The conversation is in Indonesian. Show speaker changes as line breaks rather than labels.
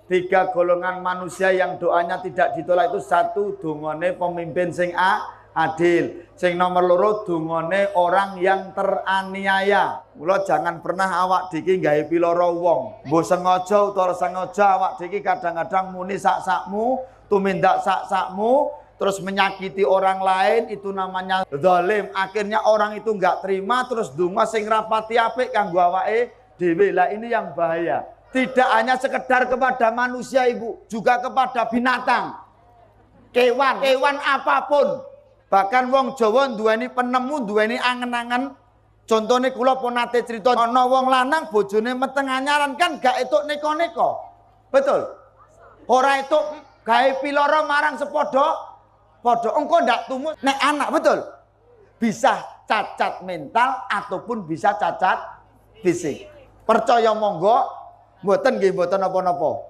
Tiga golongan manusia yang doanya tidak ditolak itu: satu, dungane pemimpin sing adil. Sing nomor loro, dungane orang yang teraniaya. Mula jangan pernah awak diki gawe piloro wong. Mbok sengaja utawa sengaja awak diki kadang-kadang muni sak-sakmu, tumindak sak-sakmu, terus menyakiti orang lain, itu namanya zalim. Akhirnya orang itu nggak terima, terus donga sing rapati apik kanggo awake dhewe. Lah ini yang bahaya. Tidak hanya sekedar kepada manusia, Ibu, juga kepada binatang, kewan apapun. Bahkan wong Jawa duweni penemu, duweni angen-angen. Contohnya kula pun nate cerita, ana wong lanang bojone meteng anyaran kan gak etuk neko-neko. Betul? Ora etuk gawe piloro marang sepodo engko ndak tumut nek anak, betul? Bisa cacat mental ataupun bisa cacat fisik. Percaya monggo, mboten nggih mboten napa-napa.